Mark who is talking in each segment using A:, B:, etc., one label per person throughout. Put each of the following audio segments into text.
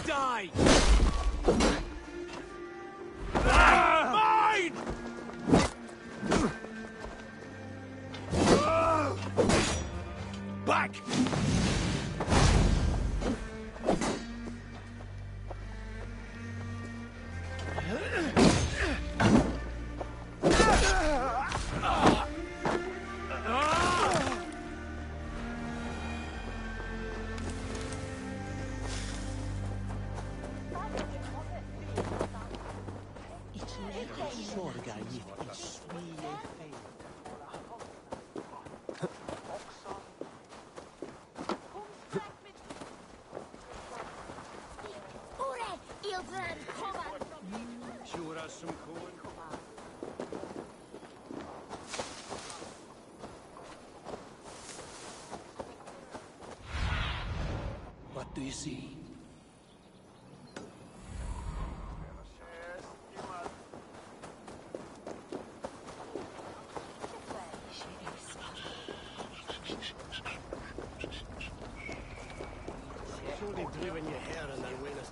A: Die! Mine! Back! What do you see?
B: Surely driven your hair and then win us.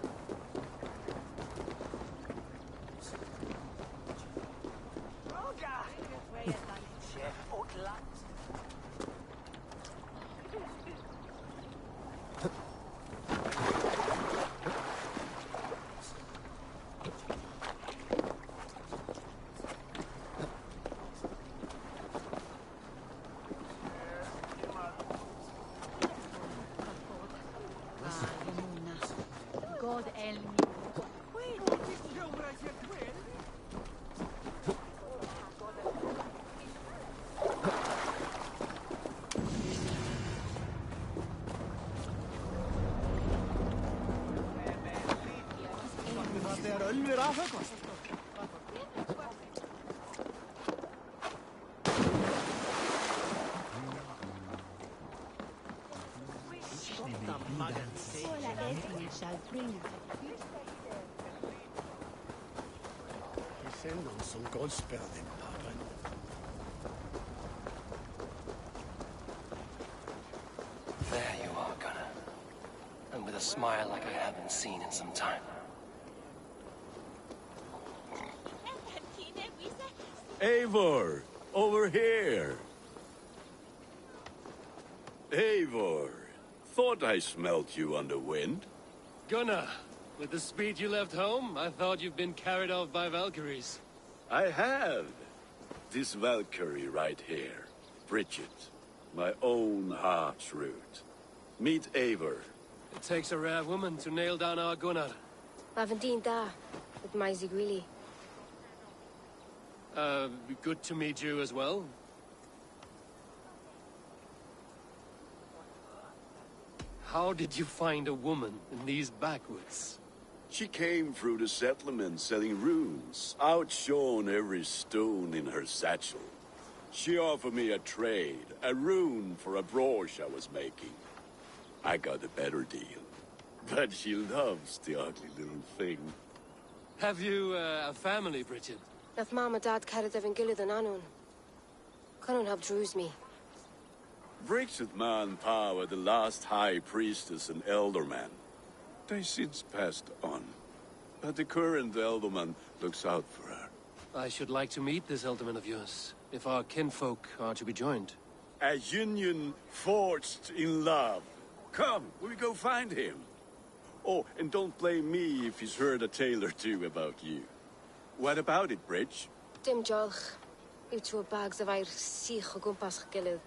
B: Descendants som gospel din papen.
A: There you are, Gunnar. And with a smile like I haven't seen in some time.
C: Eivor! Over here! Eivor! Thought I smelt you on the wind.
B: Gunnar, with the speed you left home, I thought you'd been carried off by Valkyries.
C: I have. This Valkyrie right here. Bridget. My own heart's root. Meet Eivor.
B: It takes a rare woman to nail down our Gunnar.
D: Lavendine da, with my Zigwili.
B: Good to meet you as well. How did you find a woman in these backwoods?
C: She came through the settlement selling runes, outshone every stone in her satchel. She offered me a trade, a rune for a brooch I was making. I got a better deal. But she loves the ugly little thing.
B: Have you a family, Bridget?
D: If Mama Dad carried Evan Gillid and Anun. Couldn't have drews me.
C: Bridget Man were the last high priestess and elderman. They since passed on. But the current elderman looks out for her.
B: I should like to meet this elderman of yours, if our kinfolk are to be joined.
C: A union forged in love. Come, we go find him. Oh, and don't blame me if he's heard a tale or two about you. What about it, Bridge?
D: Dim jolch. Yw two bags of air sich o gwmpas gilydd.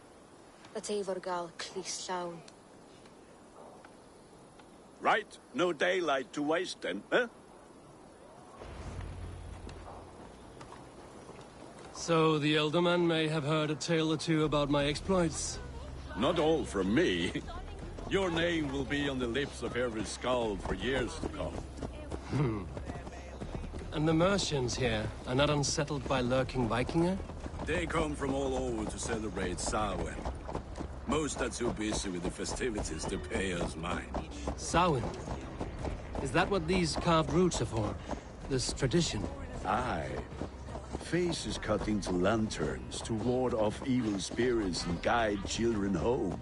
D: That Eivor gal clis llawn.
C: Right, no daylight to waste then, huh?
B: So the elderman may have heard a tale or two about my exploits.
C: Not all from me. Your name will be on the lips of every skull for years to come.
B: And the merchants here are not unsettled by lurking Vikinger?
C: They come from all over to celebrate Samhain. Most are too busy with the festivities to pay us mind.
B: Samhain? Is that what these carved roots are for? this tradition?
C: Aye. Faces cut into lanterns to ward off evil spirits and guide children home.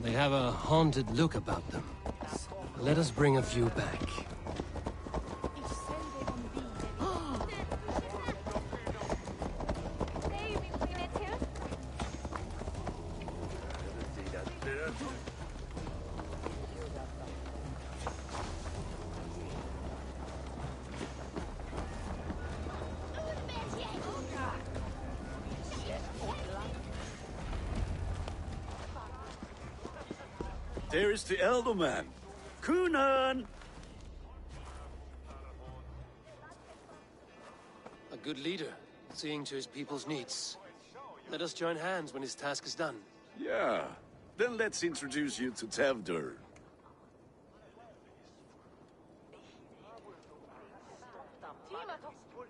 B: They have a haunted look about them. Let us bring a few back.
C: There is the elder man. Kunan!
B: A good leader, seeing to his people's needs. Let us join hands when his task is done.
C: Yeah. Then let's introduce you to Tevder.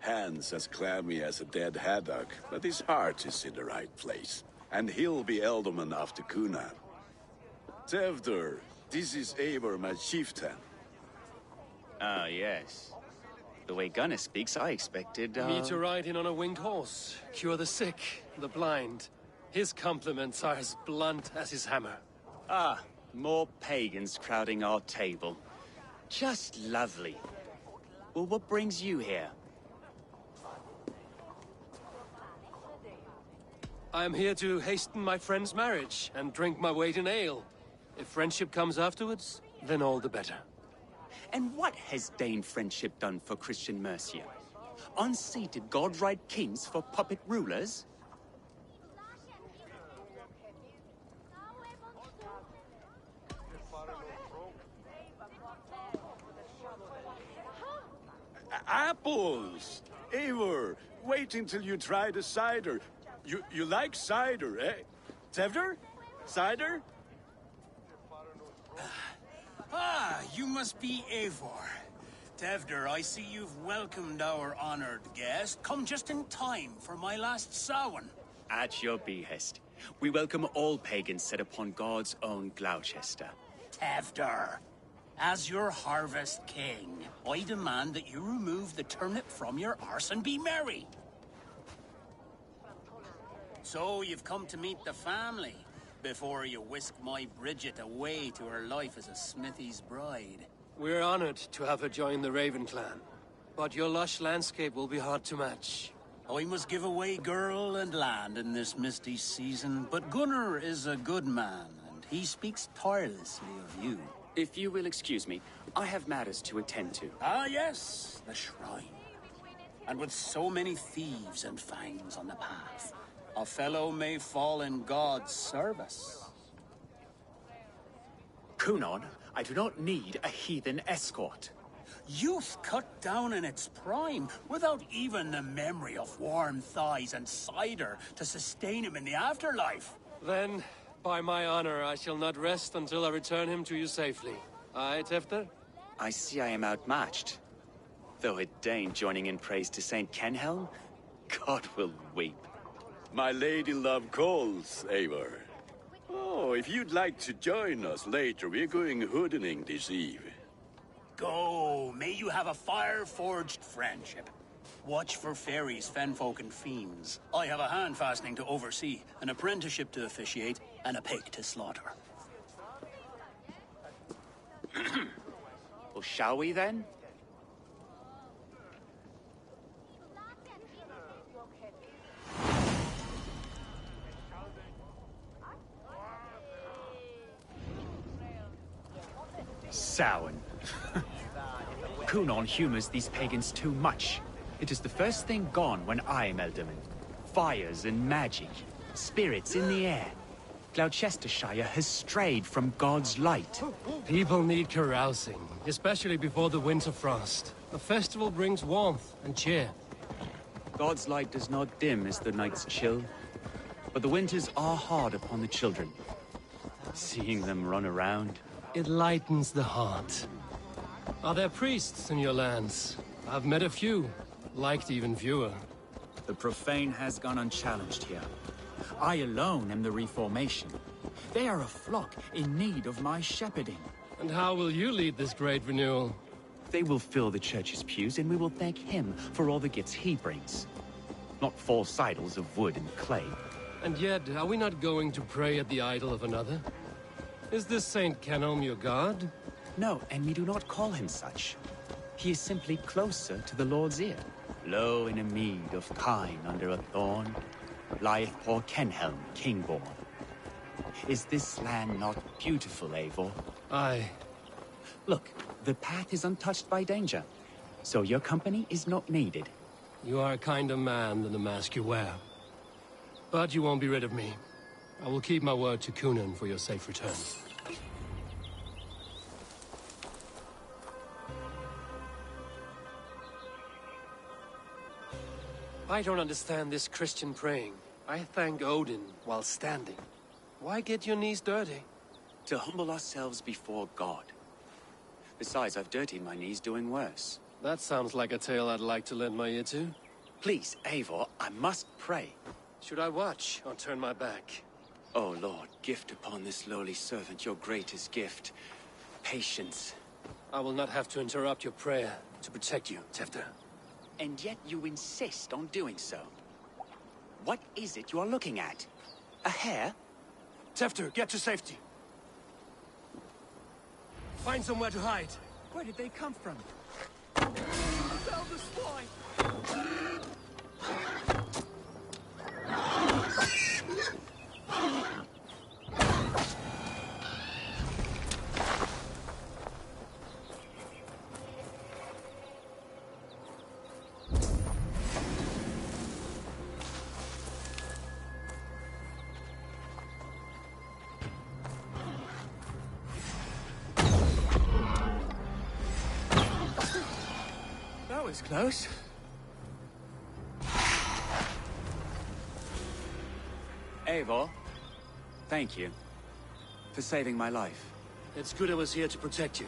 C: Hands as clammy as a dead haddock, but his heart is in the right place. And he'll be Elderman after Kunan. Tevder, this is Eivor, my chieftain.
E: Ah, yes. The way Gunnar speaks, I expected,
B: Me to ride in on a winged horse, cure the sick, the blind. His compliments are as blunt as his hammer.
E: Ah, more pagans crowding our table. Just lovely. Well, what brings you here?
B: I am here to hasten my friend's marriage and drink my weight in ale. If friendship comes afterwards, then all the better.
E: And what has Dane friendship done for Christian Mercia? Unseated godright kings for puppet rulers?
C: Apples! Eivor, wait until you try the cider. You like cider, eh? Tevder? Cider?
F: Ah, you must be Eivor. Tevder, I see you've welcomed our honored guest. Come just in time for my last Samhain.
E: At your behest. We welcome all pagans set upon God's own Gloucester.
F: Tevder, as your harvest king, I demand that you remove the turnip from your arse and be merry. So you've come to meet the family before you whisk my Bridget away to her life as a smithy's bride.
B: We're honored to have her join the Raven clan. But your lush landscape will be hard to match.
F: I must give away girl and land in this misty season, but Gunnar is a good man, and he speaks tirelessly of you.
E: If you will excuse me, I have matters to attend to.
F: Ah, yes, the shrine. And with so many thieves and fangs on the path, a fellow may fall in God's service.
E: Kunon, I do not need a heathen escort.
F: Youth cut down in its prime, without even the memory of warm thighs and cider to sustain him in the afterlife.
B: Then, by my honor, I shall not rest until I return him to you safely. Aye, Tefter?
E: I see I am outmatched. Though a Dane joining in praise to Saint Kenhelm, God will weep.
C: My lady love calls, Eivor. Oh, if you'd like to join us later, we're going hoodening this eve.
F: Go, may you have a fire-forged friendship. Watch for fairies, fenfolk, and fiends. I have a hand fastening to oversee, an apprenticeship to officiate, and a pig to slaughter.
E: Well, shall we then?
G: Samhain. Kunon humors these pagans too much. It is the first thing gone when I am Elderman. Fires and magic, spirits in the air. Gloucestershire has strayed from God's light.
B: People need carousing, especially before the winter frost. A festival brings warmth and cheer.
E: God's light does not dim as the nights chill, but the winters are hard upon the children. Seeing them run around...
B: It lightens the heart. Are there priests in your lands? I've met a few, liked even fewer.
G: The profane has gone unchallenged here. I alone am the Reformation. They are a flock in need of my shepherding.
B: And how will you lead this great renewal?
G: They will fill the church's pews, and we will thank him for all the gifts he brings. Not false idols of wood and clay.
B: And yet, are we not going to pray at the idol of another? Is this Saint Canom your god?
G: No, and we do not call him such. He is simply closer to the Lord's ear. Lo, in a mead of kine under a thorn, lieth poor Kenhelm, king-born. Is this land not beautiful, Eivor?
B: Aye.
G: Look, the path is untouched by danger, so your company is not needed.
B: You are a kinder man than the mask you wear. But you won't be rid of me. I will keep my word to Kunan for your safe return. I don't understand this Christian praying. I thank Odin while standing. Why get your knees dirty?
G: To humble ourselves before God. Besides, I've dirtied my knees doing worse.
B: That sounds like a tale I'd like to lend my ear to.
G: Please, Eivor, I must pray.
B: Should I watch or turn my back?
G: Oh Lord, gift upon this lowly servant your greatest gift. Patience.
B: I will not have to interrupt your prayer to protect you, Tefter.
G: And yet you insist on doing so. What is it you are looking at? A hare?
B: Tefter, get to safety. Find somewhere to hide.
G: Where did they come from? That was close. Eivor, thank you for saving my life.
B: It's good I was here to protect you.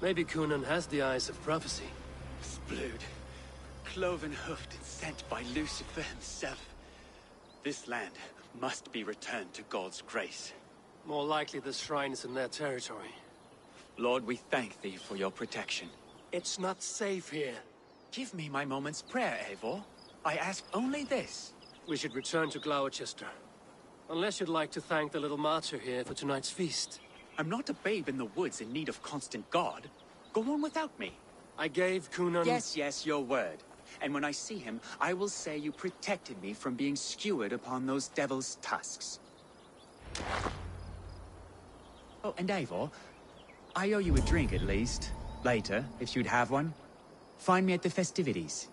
B: Maybe Kunan has the eyes of prophecy.
G: Splood, cloven-hoofed and sent by Lucifer himself. This land must be returned to God's grace.
B: More likely the shrine is in their territory.
G: Lord, we thank thee for your protection.
B: It's not safe here.
G: Give me my moment's prayer, Eivor. I ask only this.
B: We should return to Gloucester. Unless you'd like to thank the little martyr here for tonight's feast.
G: I'm not a babe in the woods in need of constant guard. Go on without me.
B: I gave Kunan...
G: Yes, your word. And when I see him, I will say you protected me from being skewered upon those devil's tusks. Oh, and Eivor, I owe you a drink at least. Later, if you'd have one. Find me at the festivities.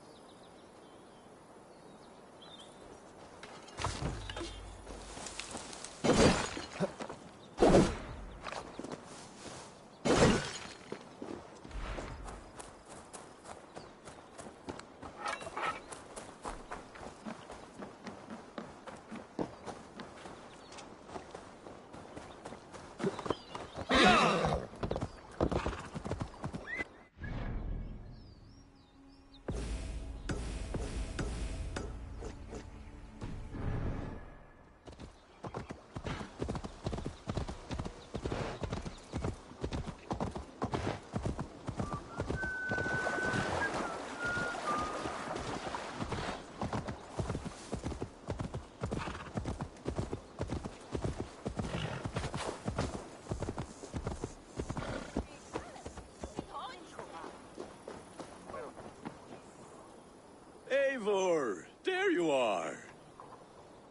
C: Eivor, there you are.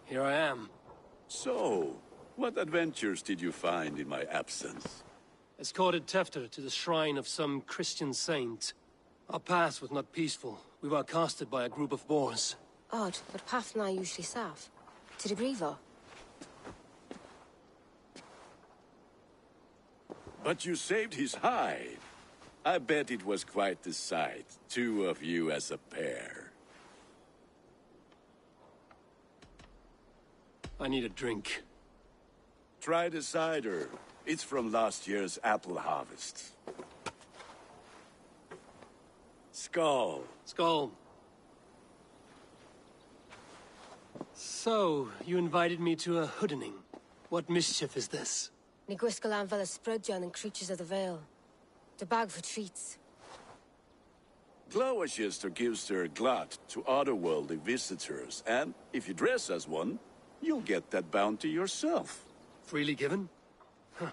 B: Here I am.
C: So, what adventures did you find in my absence?
B: Escorted Tefter to the shrine of some Christian saint. Our path was not peaceful. We were accosted by a group of boars.
D: Odd, but path now usually safe. To the Grievo.
C: But you saved his hide. I bet it was quite the sight, two of you as a pair.
B: I need a drink.
C: Try the cider. It's from last year's apple harvest. Skull.
B: Skull. So, you invited me to a hoodening. What mischief is this?
D: Ni gwisgalan fel ysbrydion and creatures of the Vale. The bag for treats.
C: Gloucester gives their glut to otherworldly visitors, and if you dress as one, you'll get that bounty yourself.
B: Freely given? Huh.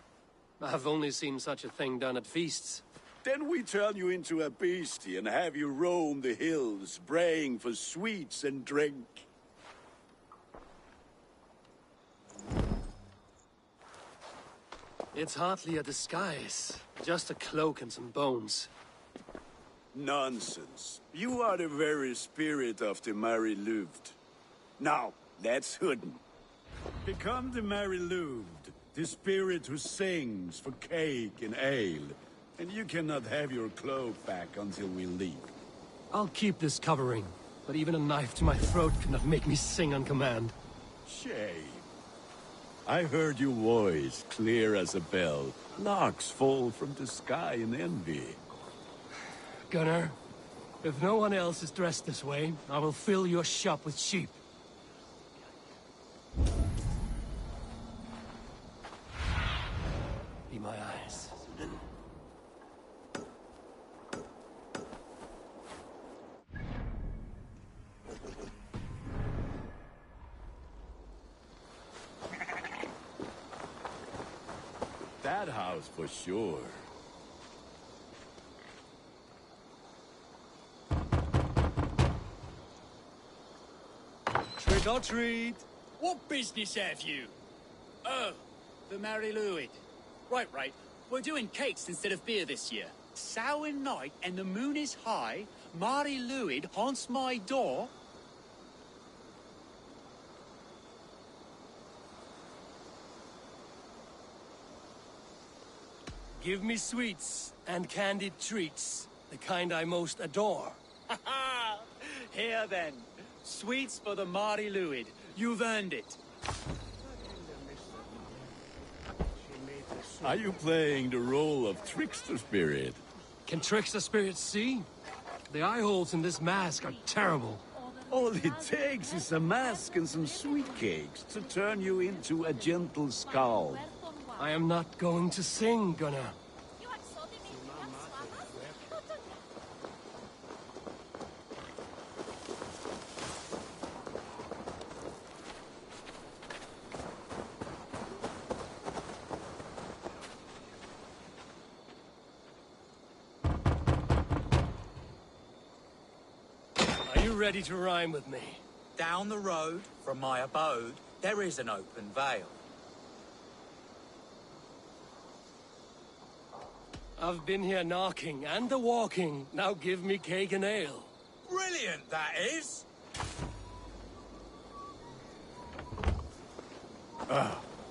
B: I've only seen such a thing done at feasts.
C: Then we turn you into a beastie and have you roam the hills, braying for sweets and drink.
B: It's hardly a disguise. Just a cloak and some bones.
C: Nonsense. You are the very spirit of the Mary Louved. Now, let's hoodin. Become the Mary Louved, the spirit who sings for cake and ale. And you cannot have your cloak back until we leave.
B: I'll keep this covering, but even a knife to my throat cannot make me sing on command.
C: Shame. I heard your voice clear as a bell. Locks fall from the sky in envy.
B: Gunnar, if no one else is dressed this way, I will fill your shop with sheep. Be my eyes.
C: That house for sure.
B: Trick or treat!
G: What business have you? Oh, the Mary Louid. Right. We're doing cakes instead of beer this year. Samhain night and the moon is high. Mary Louid haunts my door.
B: Give me sweets and candied treats, the kind I most adore.
G: Ha ha! Here then. Sweets for the Mary Louid. You've earned it.
C: Are you playing the role of trickster spirit?
B: Can trickster spirits see? The eye holes in this mask are terrible.
C: All it takes is a mask and some sweet cakes to turn you into a gentle skull.
B: I am not going to sing, Gunnar. Are you ready to rhyme with me?
H: Down the road from my abode, there is an open vale.
B: I've been here knocking and a-walking. Now give me cake and ale.
H: Brilliant, that is!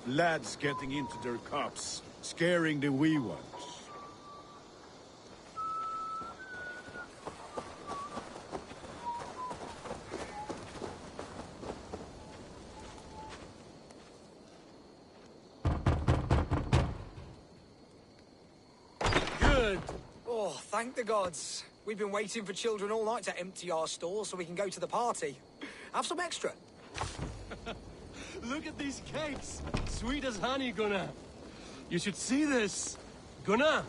C: Lads getting into their cups, scaring the wee ones.
B: Good.
I: Oh, thank the gods. We've been waiting for children all night to empty our stores so we can go to the party. Have some extra.
B: Look at these cakes. Sweet as honey, Gunnar. You should see this. Gunnar.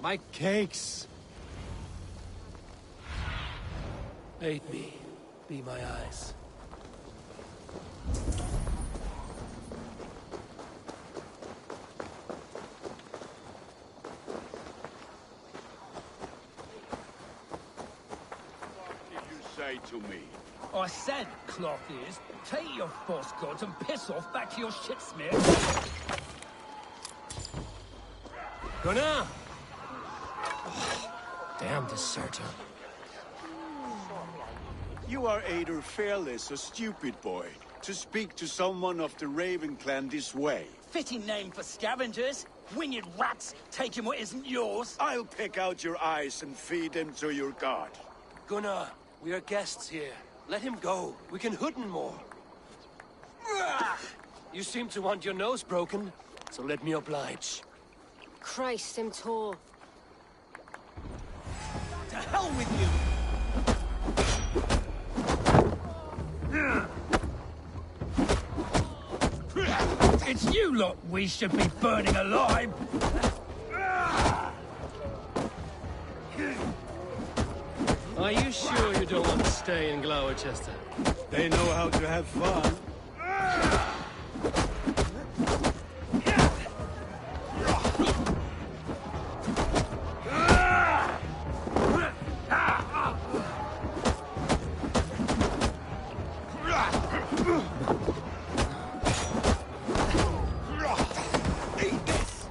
B: My cakes. Aid me. Be my eyes.
C: Say to me.
J: I said, cloth ears, take your false gods and piss off back to your shit smear.
B: Gunnar! Oh, damn deserter.
C: You are either fearless or stupid, boy, to speak to someone of the Raven clan this way.
J: Fitting name for scavengers. Winged rats, taking what isn't yours.
C: I'll pick out your eyes and feed them to your god.
B: Gunnar, we are guests here. Let him go. We can hoodin more. You seem to want your nose broken, so let me oblige.
D: Christ, I'm tall.
J: To hell with you! It's you lot we should be burning alive!
B: Are you sure you don't want to stay in Gloucester?
C: They know how to have fun.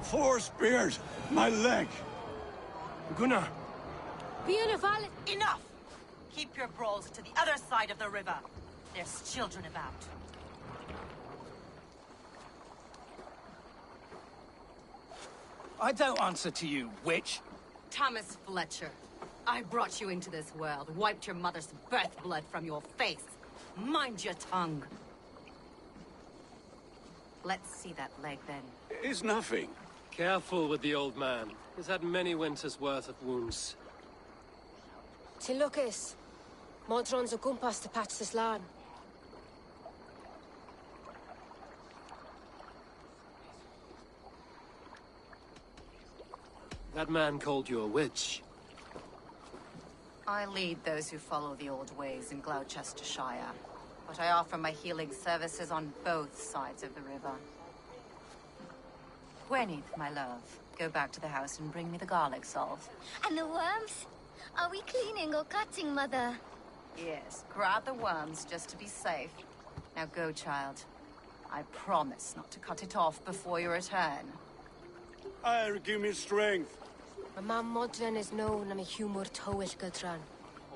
C: Four spears! My leg!
B: Gunnar!
K: Enough! Keep your brawls to the other side of the river. There's children about.
J: I don't answer to you, witch.
K: Thomas Fletcher, I brought you into this world, wiped your mother's birth blood from your face. Mind your tongue. Let's see that leg, then.
C: It's nothing.
B: Careful with the old man. He's had many winters' worth of wounds.
D: Tilukis. Modron's o gwmpas to patch this lan.
B: That man called you a witch.
K: I lead those who follow the old ways in Gloucestershire, but I offer my healing services on both sides of the river. Gwyneth, my love, go back to the house and bring me the garlic salve.
L: And the worms? Are we cleaning or cutting, Mother?
K: Yes, grab the worms just to be safe. Now go, child. I promise not to cut it off before you return.
C: Give me strength.
D: My mam Modron is known am a humor tywyll gydran.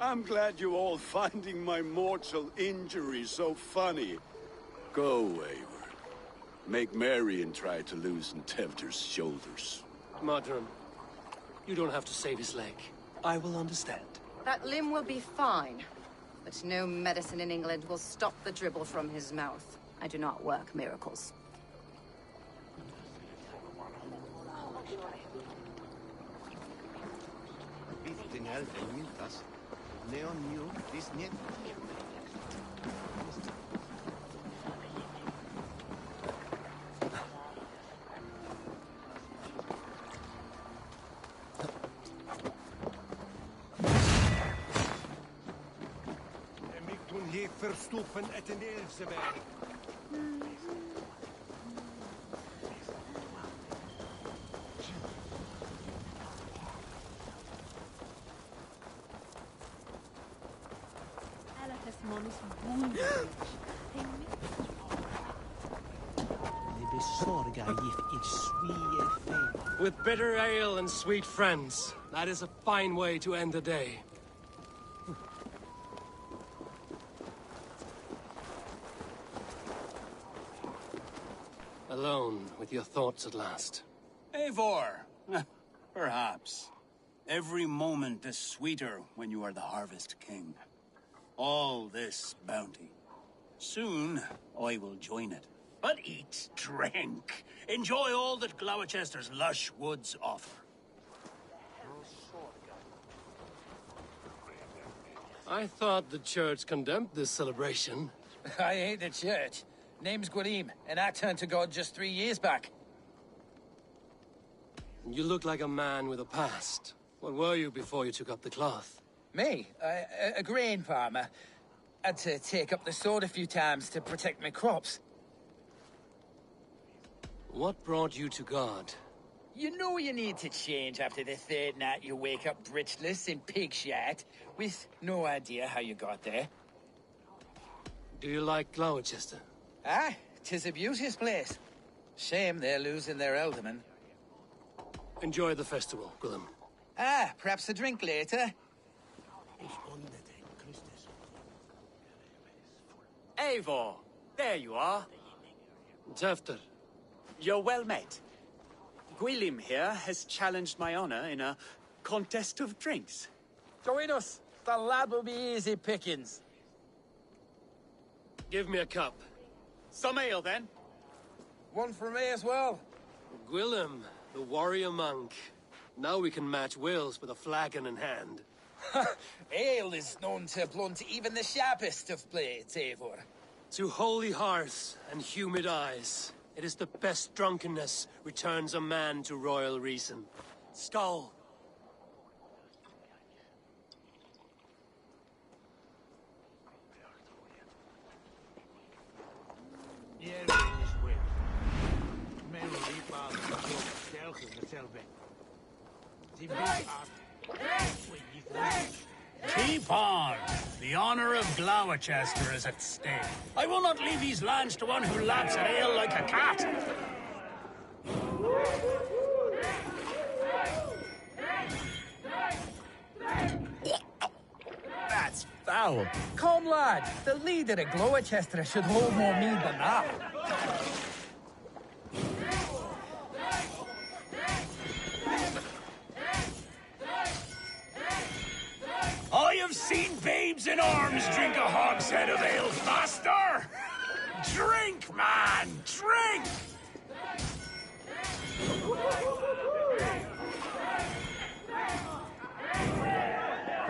C: I'm glad you're all finding my mortal injury so funny. Go, Eivor. Make merry and try to loosen Tevder's shoulders.
B: Modron, you don't have to save his leg. I will understand.
K: That limb will be fine, but no medicine in England will stop the dribble from his mouth. I do not work miracles.
B: Verstoppen at de eerste weg. With bitter ale and sweet friends, that is a fine way to end the day. Alone with your thoughts at last.
F: Eivor! Perhaps. Every moment is sweeter when you are the Harvest King. All this bounty. Soon, I will join it. But eat, drink, enjoy all that Gloucester's lush woods offer.
B: I thought the church condemned this celebration.
J: I hate the church. Name's Gwalim, and I turned to God just 3 years back.
B: You look like a man with a past. What were you before you took up the cloth?
J: Me? A grain farmer. Had to take up the sword a few times to protect my crops.
B: What brought you to God?
J: You know you need to change after the third night you wake up breechless in pig shat, with no idea how you got there.
B: Do you like Gloucester?
J: Ah, 'tis a beauteous place. Shame they're losing their alderman.
B: Enjoy the festival, Gwilym.
J: Ah, perhaps a drink later.
E: Eivor, there you are.
B: Tefter.
E: You're well met. Gwilym here has challenged my honor in a contest of drinks.
J: Join us. The lad will be easy pickings.
B: Give me a cup.
E: Some ale, then.
J: One for me as well.
B: Gwilym, the warrior monk. Now we can match wills with a flagon in hand.
J: Ale is known to blunt even the sharpest of blades, Eivor.
B: To holy hearts and humid eyes, it is the best drunkenness returns a man to royal reason. Skull.
F: Keep on. The honor of Gloucester is at stake. I will not leave these lands to one who laps at ale like a cat.
J: That's foul. Come, lad. The leader of Gloucester should hold more mead than that.
F: I have seen babes in arms drink a hogshead of ale faster! Drink, man! Drink!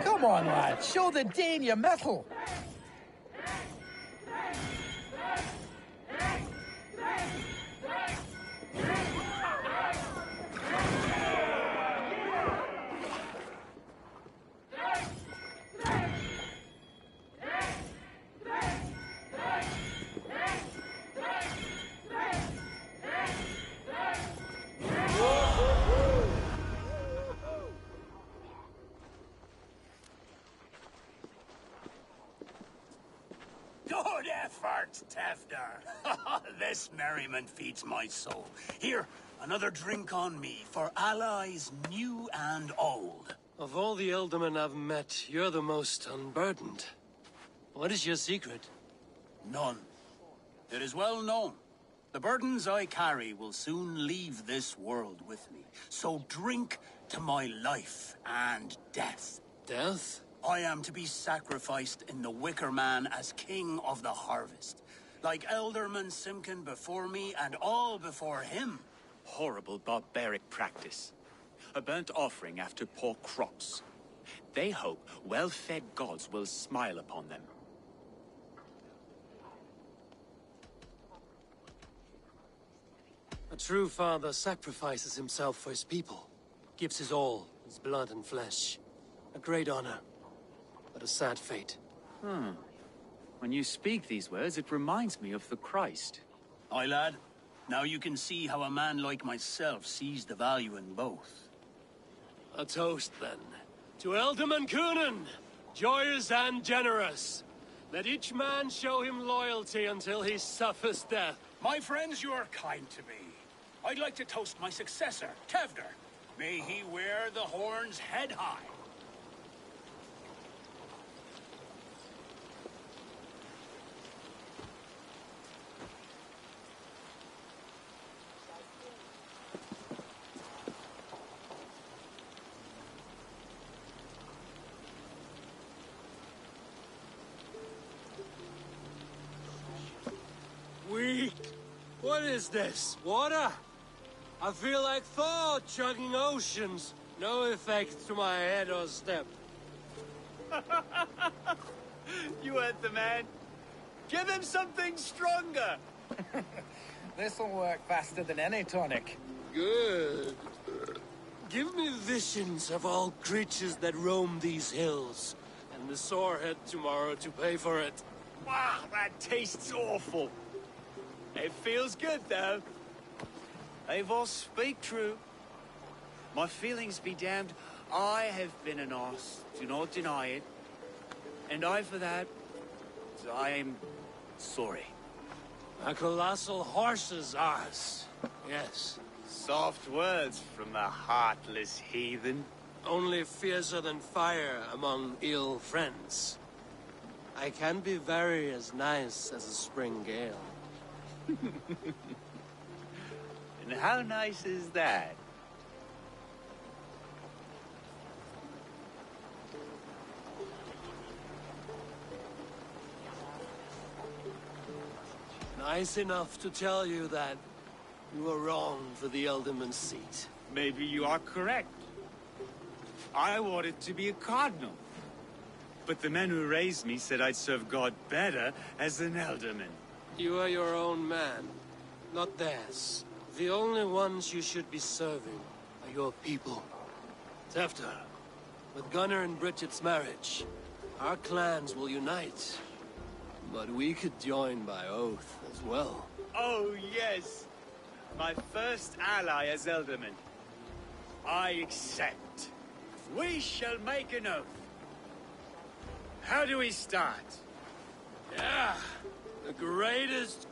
J: Come on, lad. Show the Dane your mettle.
F: Good effort, Tefder. This merriment feeds my soul. Here, another drink on me for allies new and old.
B: Of all the Ealdormen I've met, you're the most unburdened. What is your secret?
F: None. It is well known. The burdens I carry will soon leave this world with me. So drink to my life and death.
B: Death?
F: I am to be sacrificed in the Wicker Man as king of the harvest. Like Elderman Simkin before me and all before him.
E: Horrible barbaric practice. A burnt offering after poor crops. They hope well-fed gods will smile upon them.
B: A true father sacrifices himself for his people. Gives his all, his blood and flesh. A great honor, but a sad fate.
E: When you speak these words, it reminds me of the Christ.
F: Aye, lad. Now you can see how a man like myself sees the value in both.
B: A toast, then. To Ealdorman Coonan, joyous and generous. Let each man show him loyalty until he suffers death.
F: My friends, you are kind to me. I'd like to toast my successor, Tefder. May he wear the horns head high.
B: Weak. What is this? Water? I feel like Thor chugging oceans. No effect to my head or step.
G: You heard the man. Give him something stronger.
J: This'll work faster than any tonic.
B: Good. Give me visions of all creatures that roam these hills, and the sorehead tomorrow to pay for it.
G: Wow, that tastes awful. It feels good, though. Eivor, speak true. My feelings be damned. I have been an arse. Do not deny it. And I, for that, I am sorry.
B: A colossal horse's arse. Yes.
G: Soft words from the heartless heathen.
B: Only fiercer than fire among ill friends. I can be very as nice as a spring gale.
G: And how nice is that?
B: Nice enough to tell you that you were wrong for the Ealdorman's seat.
G: Maybe you are correct. I wanted to be a cardinal. But the men who raised me said I'd serve God better as an Ealdorman.
B: You are your own man, not theirs. The only ones you should be serving are your people. Tefter, with Gunnar and Bridget's marriage, our clans will unite. But we could join by oath as well.
G: Oh, yes. My first ally as Ealdorman. I accept. We shall make an oath. How do we start?
B: Yeah, the greatest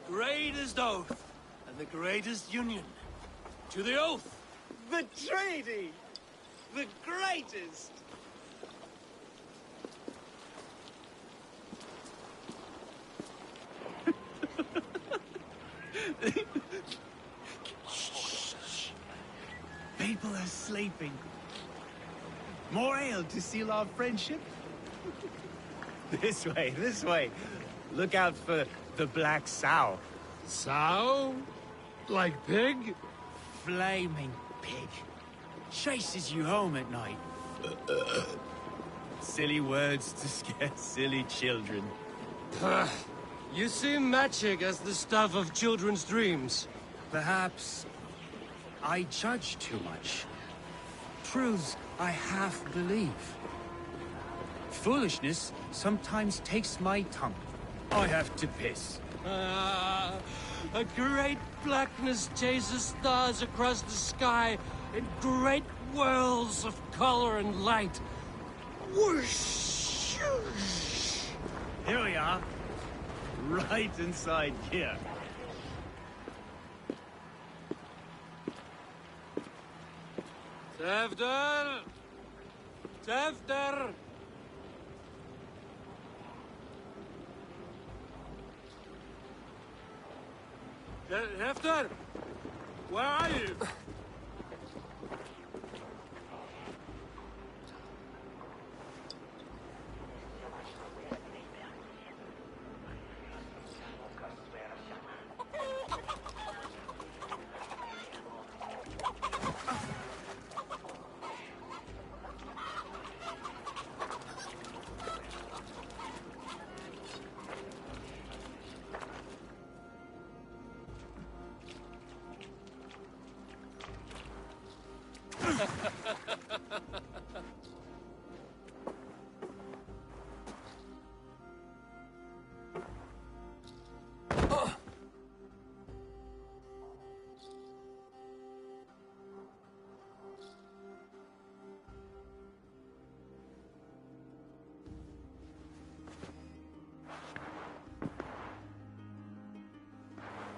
B: oath, and the greatest union. To the oath!
G: The treaty! The greatest! People are sleeping. More ale to seal our friendship? This way, this way. Look out for the black sow.
B: Sow? Like pig?
G: Flaming pig. Chases you home at night. Silly words to scare silly children.
B: You see magic as the stuff of children's dreams.
G: Perhaps I judge too much. Truths I half believe. Foolishness sometimes takes my tongue. I have to piss.
B: A great blackness chases stars across the sky in great whirls of color and light. Whoosh!
G: Here we are. Right inside here.
B: Tefter! Tefter! Hefter! Where are you?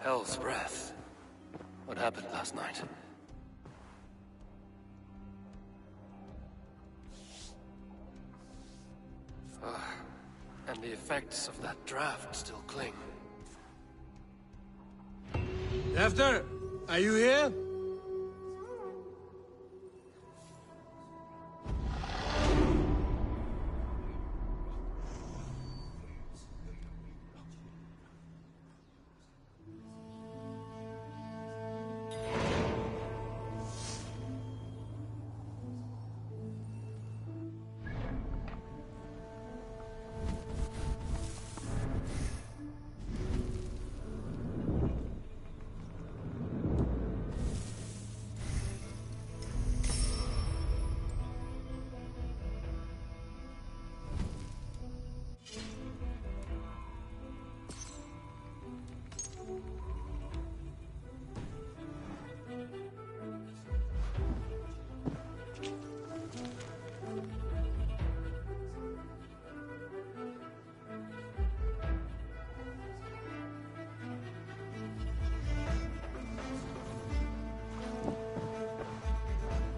B: Hell's breath. What happened last night? And the effects of that draft still cling. Hefter, are you here?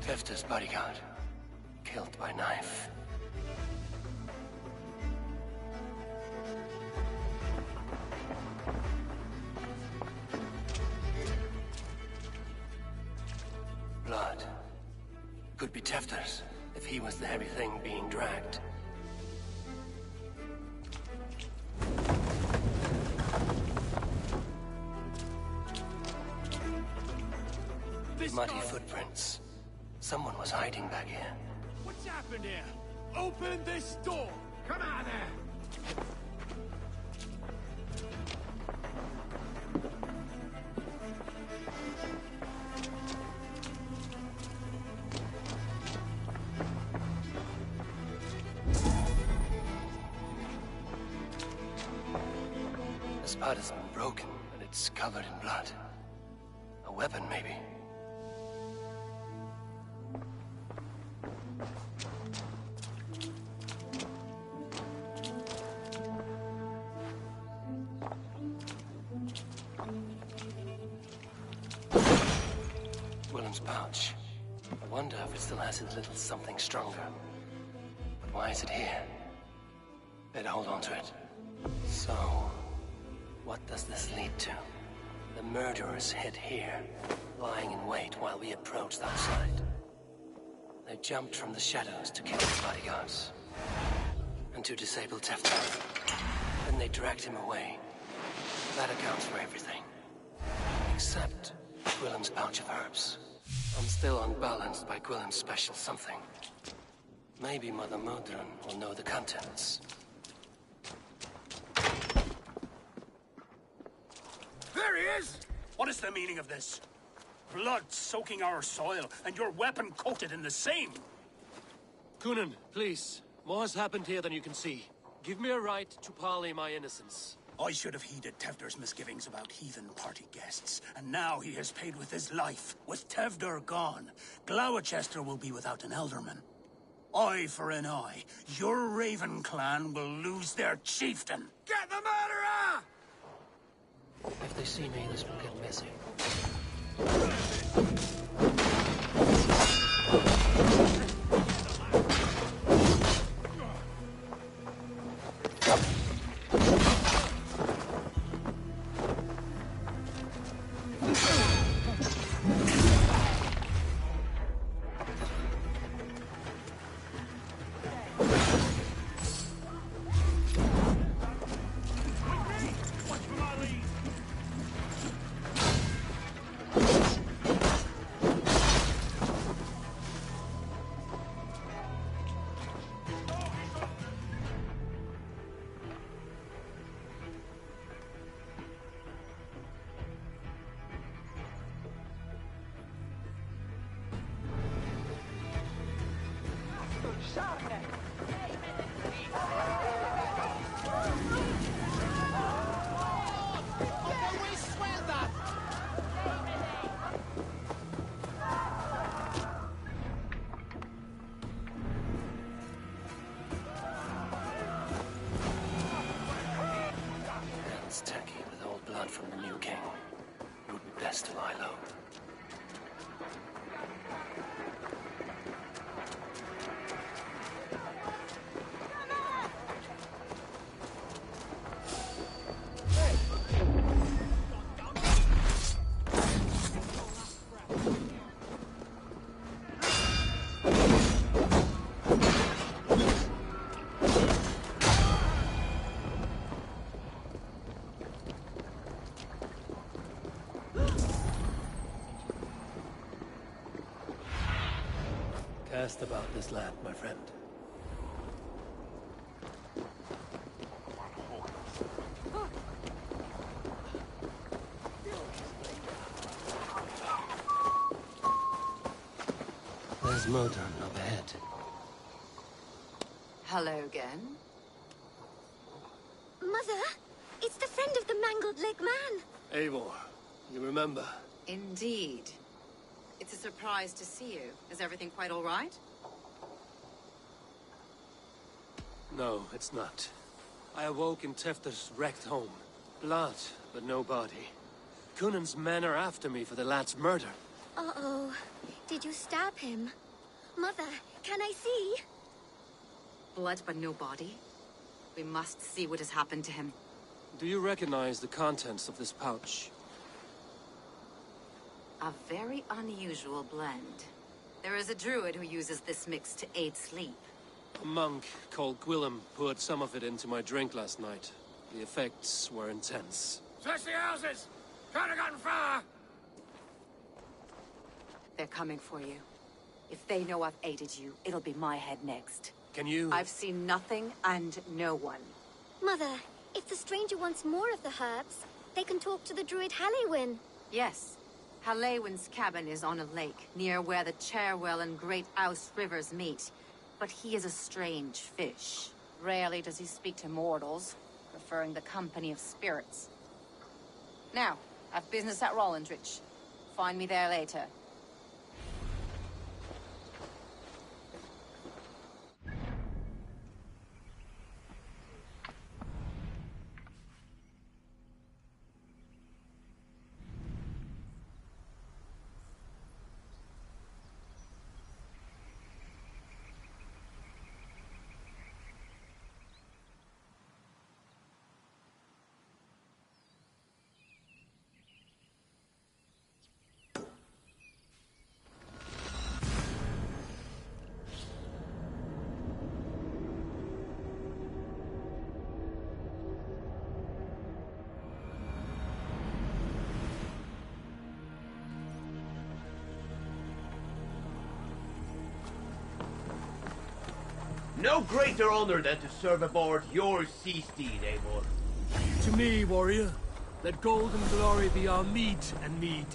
B: Tefter's bodyguard, killed by knife. Blood. Could be Tefter's, if he was the heavy thing being dragged. Muddy footprints. Someone was hiding back here.
G: What's happened here? Open this door! Come out there!
A: This part has been broken, and it's covered in blood. A weapon, maybe. pouch. I wonder if it still has a little something stronger. But why is it here? Better hold on to it. So, what does this lead to? The murderers hid here, lying in wait while we approached outside. They jumped from the shadows to kill the bodyguards. And to disable Tefter. Then they dragged him away. That accounts for everything. Except Gwillem's pouch of herbs. I'm still unbalanced by Gwillem's special something. Maybe Mother Modron will know the contents.
F: There he is! What is the meaning of this? Blood soaking our soil, and your weapon coated in the same!
B: Kunan, please. More has happened here than you can see. Give me a right to parley my innocence.
F: I should have heeded Tevder's misgivings about heathen party guests, and now he has paid with his life. With Tevder gone, Gloucester will be without an alderman. Eye for an eye. Your Raven clan will lose their chieftain.
I: Get the murderer!
A: If they see me, this will get messy. It's tacky with old blood from the new king. It would be best to lie low. Cast about this land, my friend. There's Modron up ahead.
K: Hello again.
L: Mother, it's the friend of the mangled leg man.
B: Eivor, you remember?
K: Indeed. It's a surprise to see you. Is everything quite all right?
B: No, it's not. I awoke in Tefter's wrecked home. Blood, but no body. Kunan's men are after me for the lad's murder.
L: Uh-oh. Did you stab him? Mother, can I see?
K: Blood, but no body? We must see what has happened to him.
B: Do you recognize the contents of this pouch?
K: A very unusual blend. There is a druid who uses this mix to aid sleep.
B: A monk called Gwillem poured some of it into my drink last night. The effects were intense.
I: Search the houses! Could have gotten far!
K: They're coming for you. If they know I've aided you, it'll be my head next.
B: Can you...
K: I've seen nothing and no one.
L: Mother, if the stranger wants more of the herbs, they can talk to the druid Hallywin.
K: Yes. Hallywin's cabin is on a lake, near where the Cherwell and Great Ouse rivers meet. But he is a strange fish. Rarely does he speak to mortals, preferring the company of spirits. Now, I've business at Rollindrich. Find me there later.
M: No greater honor than to serve aboard your sea steed, Eivor.
B: To me, warrior, let gold and glory be our meat and mead.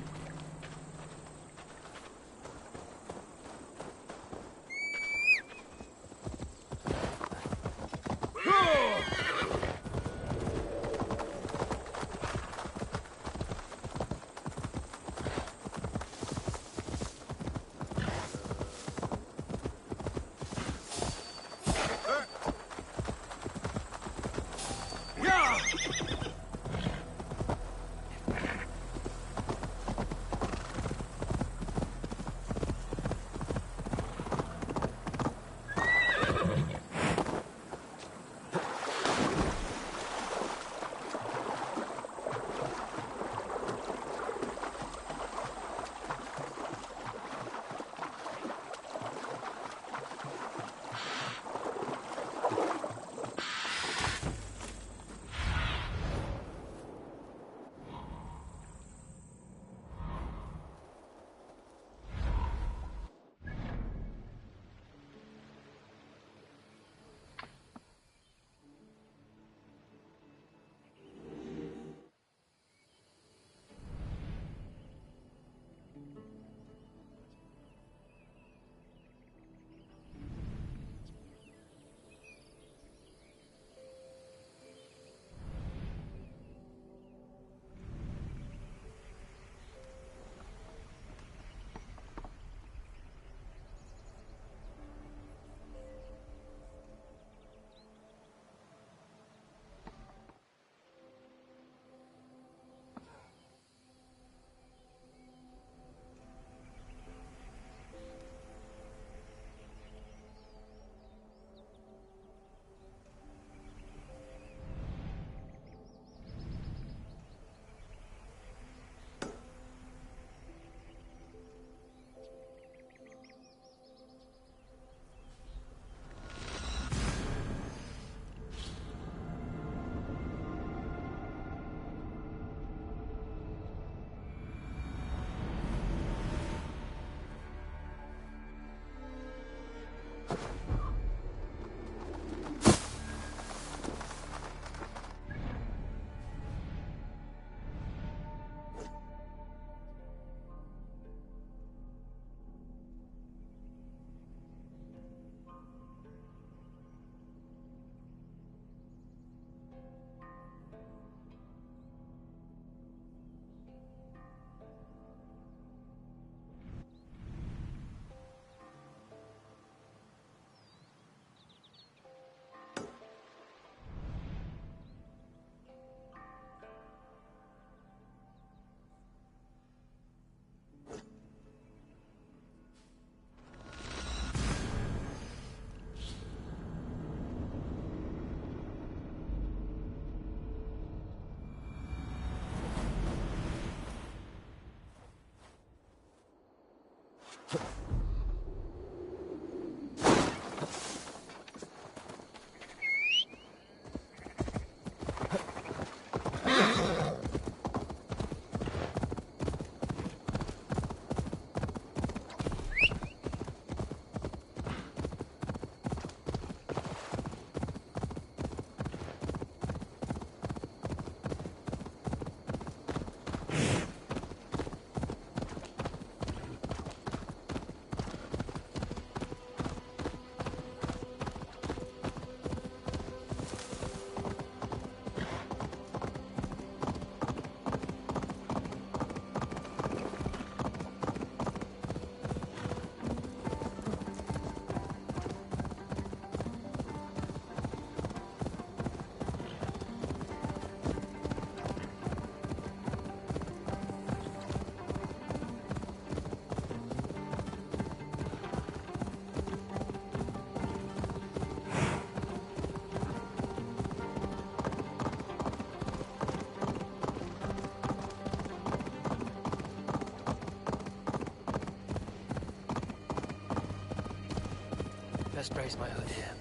A: Best brace my hood here.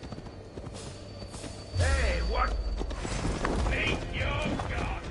M: Hey, what? Thank you, God!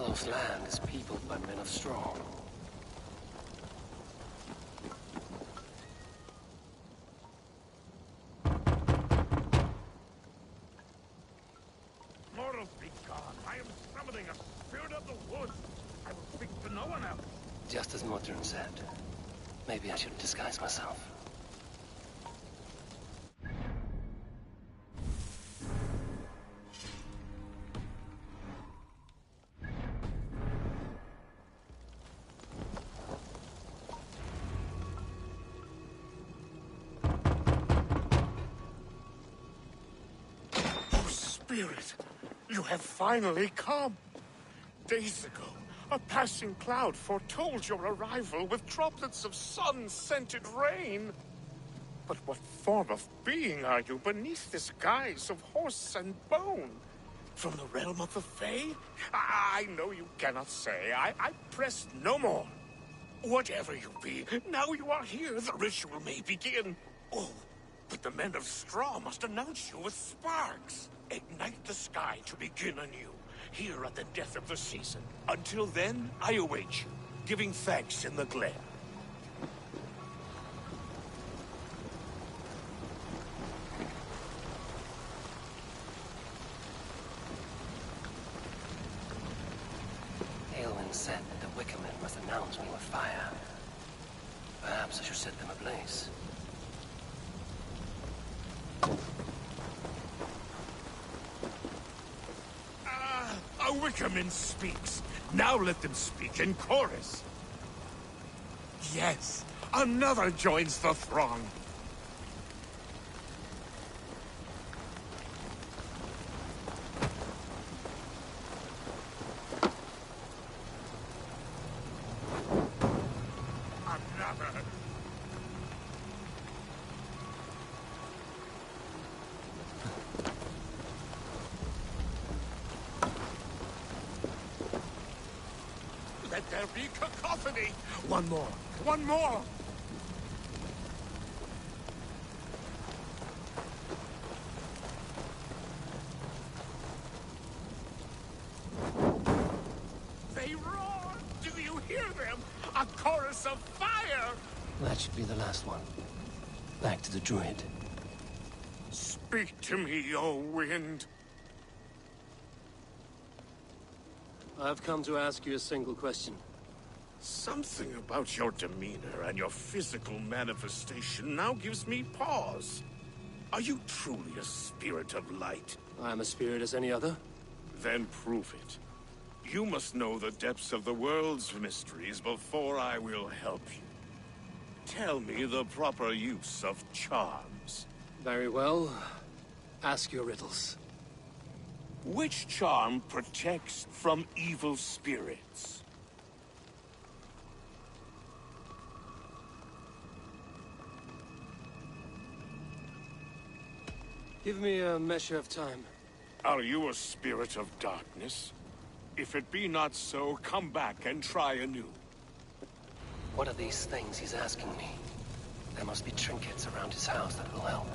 A: Olaf's land is peopled by men of straw.
N: Mortals be gone. I am summoning a spirit of the woods. I will speak to no one else.
A: Just as Modern said. Maybe I should disguise myself.
N: Spirit, you have finally come. Days ago, a passing cloud foretold your arrival with droplets of sun-scented rain. But what form of being are you beneath this guise of horse and bone? From the realm of the Fae? I know you cannot say. I press no more. Whatever you be, now you are here, the ritual may begin. Oh, but the men of straw must announce you with sparks. Ignite the sky to begin anew, here at the death of the season. Until then, I await you, giving thanks in the glare.
A: Aelwyn said that the Wickermen must announce me with fire. Perhaps I should set them ablaze.
N: A Wickerman speaks. Now let them speak in chorus. Yes, another joins the throng. Another. Let there be cacophony! One more! One more! They roar! Do you hear them? A chorus of fire!
A: That should be the last one. Back to the druid.
N: Speak to me, O wind.
B: I've come to ask you a single question.
N: Something about your demeanor and your physical manifestation now gives me pause. Are you truly a spirit of light?
B: I am a spirit as any other.
N: Then prove it. You must know the depths of the world's mysteries before I will help you. Tell me the proper use of charms.
B: Very well. Ask your riddles.
N: Which charm protects from evil spirits?
B: Give me a measure of time.
N: Are you a spirit of darkness? If it be not so, come back and try anew.
A: What are these things he's asking me? There must be trinkets around his house that will help.